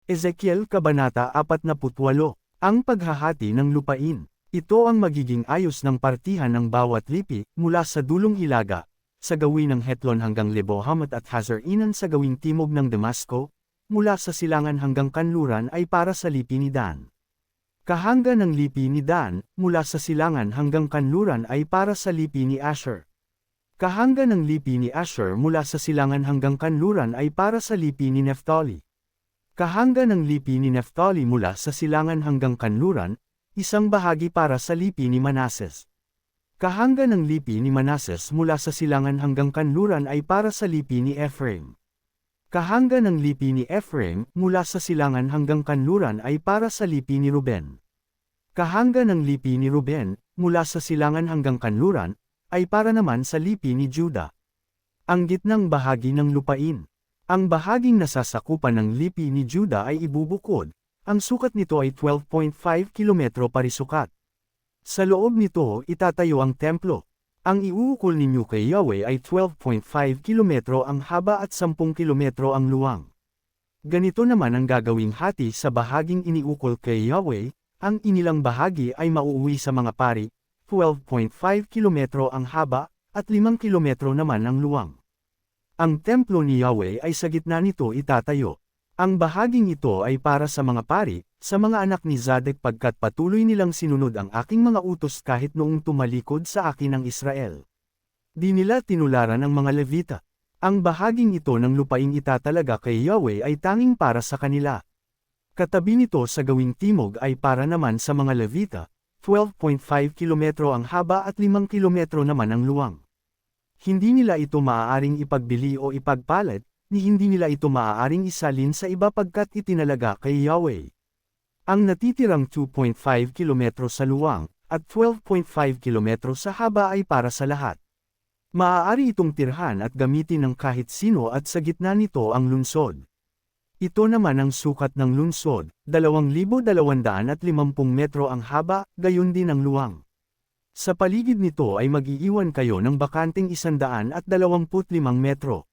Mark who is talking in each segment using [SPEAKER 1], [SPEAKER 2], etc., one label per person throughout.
[SPEAKER 1] Ezekiel Kabanata 48. Ang paghahati ng lupain. Ito ang magiging ayos ng partihan ng bawat lipi, mula sa dulong Hilaga, sa gawin ng Hetlon hanggang Lebohamat at Hazar-Enan sa gawing timog ng Damasco, mula sa silangan hanggang kanluran ay para sa lipi ni Dan. Kahanga ng lipi ni Dan, mula sa silangan hanggang kanluran ay para sa lipi ni Asher. Kahanga ng lipi ni Asher mula sa silangan hanggang kanluran ay para sa lipi ni Neftali. Kahanga ng lipi ni Neftali mula sa silangan hanggang kanluran, isang bahagi para sa lipi ni Manases. Kahanga ng lipi ni Manases mula sa silangan hanggang kanluran ay para sa lipi ni Ephraim. Kahanga ng lipi ni Ephraim mula sa silangan hanggang kanluran ay para sa lipi ni Ruben. Kahanga ng lipi ni Ruben mula sa silangan hanggang kanluran ay para naman sa lipi ni Juda. Ang gitnang bahagi ng lupain. Ang bahaging nasasakupan ng lipi ni Juda ay ibubukod. Ang sukat nito ay 12.5 kilometro parisukat. Sa loob nito itatayo ang templo. Ang iuukol ninyo kay Yahweh ay 12.5 kilometro ang haba at 10 kilometro ang luwang. Ganito naman ang gagawing hati sa bahaging iniukol kay Yahweh, ang inilang bahagi ay mauuwi sa mga pari, 12.5 kilometro ang haba, at 5 kilometro naman ang luwang. Ang templo ni Yahweh ay sa gitna nito itatayo. Ang bahaging ito ay para sa mga pari, sa mga anak ni Zadok pagkat patuloy nilang sinunod ang aking mga utos kahit noong tumalikod sa akin ang Israel. Di nila tinularan ang mga Levita. Ang bahaging ito ng lupaing itatalaga kay Yahweh ay tanging para sa kanila. Katabi nito sa gawing timog ay para naman sa mga Levita, 12.5 kilometro ang haba at 5 kilometro naman ang luwang. Hindi nila ito maaaring ipagbili o ipagpalit, ni hindi nila ito maaaring isalin sa iba pagkat itinalaga kay Yahweh. Ang natitirang 2.5 kilometro sa luwang, at 12.5 kilometro sa haba ay para sa lahat. Maaari itong tirhan at gamitin ng kahit sino at sa gitna nito ang lunsod. Ito naman ang sukat ng lunsod, 2,250 metro ang haba, gayon din ang luwang. Sa paligid nito ay mag-iiwan kayo ng bakanting 125 metro.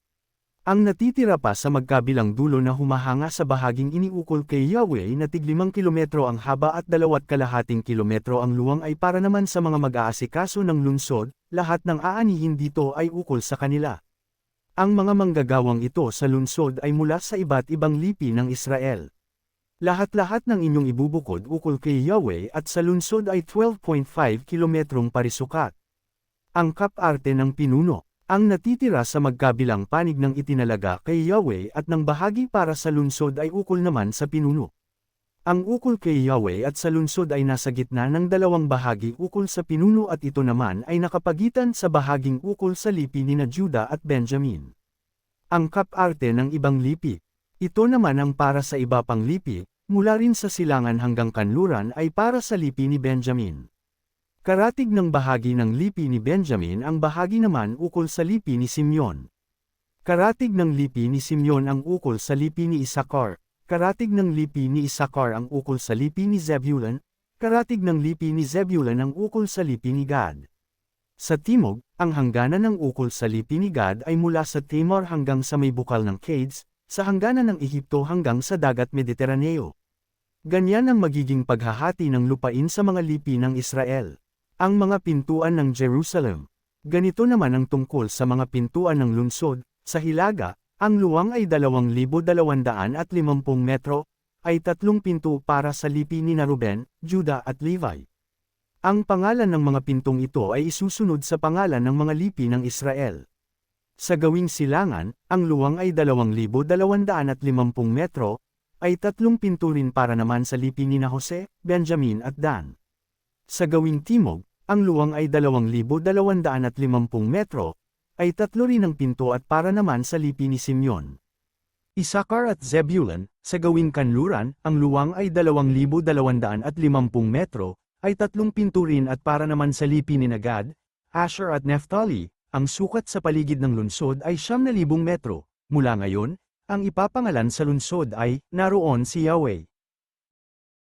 [SPEAKER 1] Ang natitira pa sa magkabilang dulo na humahanga sa bahaging iniukol kay Yahweh na tig 5 kilometro ang haba at 2,2 kilometro ang luwang ay para naman sa mga mag-aasikaso ng lunsod, lahat ng aanihin dito ay ukol sa kanila. Ang mga manggagawang ito sa lunsod ay mula sa iba't ibang lipi ng Israel. Lahat-lahat ng inyong ibubukod ukol kay Yahweh at sa lunsod ay 12.5 kilometrong parisukat. Ang kaparte ng pinuno. Ang natitira sa magkabilang panig ng itinalaga kay Yahweh at ng bahagi para sa lunsod ay ukol naman sa pinuno. Ang ukol kay Yahweh at sa lunsod ay nasa gitna ng dalawang bahagi ukol sa pinuno at ito naman ay nakapagitan sa bahaging ukol sa lipi ni na Juda at Benjamin. Ang kaparte ng ibang lipi. Ito naman ang para sa iba pang lipi, mula rin sa silangan hanggang kanluran ay para sa lipi ni Benjamin. Karatig ng bahagi ng lipi ni Benjamin ang bahagi naman ukol sa lipi ni Simeon. Karatig ng lipi ni Simeon ang ukol sa lipi ni Isakar. Karatig ng lipi ni Isakar ang ukol sa lipi ni Zebulun. Karatig ng lipi ni Zebulun ang ukol sa lipi ni Gad. Sa timog, ang hangganan ng ukol sa lipi ni Gad ay mula sa Tamar hanggang sa may bukal ng Cades, sa hangganan ng Ehipto hanggang sa dagat Mediteraneo. Ganyan ang magiging paghahati ng lupain sa mga lipi ng Israel. Ang mga pintuan ng Jerusalem. Ganito naman ang tungkol sa mga pintuan ng lungsod. Sa Hilaga, ang luwang ay 2,250 metro, ay 3 pinto para sa lipi ni na Ruben, Juda at Levi. Ang pangalan ng mga pintong ito ay isusunod sa pangalan ng mga lipi ng Israel. Sa gawing silangan, ang luwang ay 2,250 metro, ay 3 pinto rin para naman sa lipi ni na Jose, Benjamin at Dan. Sa gawing timog, ang luwang ay 2,250 metro, ay 3 rin ang pinto at para naman sa lipi ni Simeon. Isakar at Zebulun, sa gawing kanluran, ang luwang ay 2,250 metro, ay 3 pinto rin at para naman sa lipi ni Gad, Asher at Neftali. Ang sukat sa paligid ng lunsod ay 9,000 metro. Mula ngayon, ang ipapangalan sa lunsod ay, naroon si Yahweh.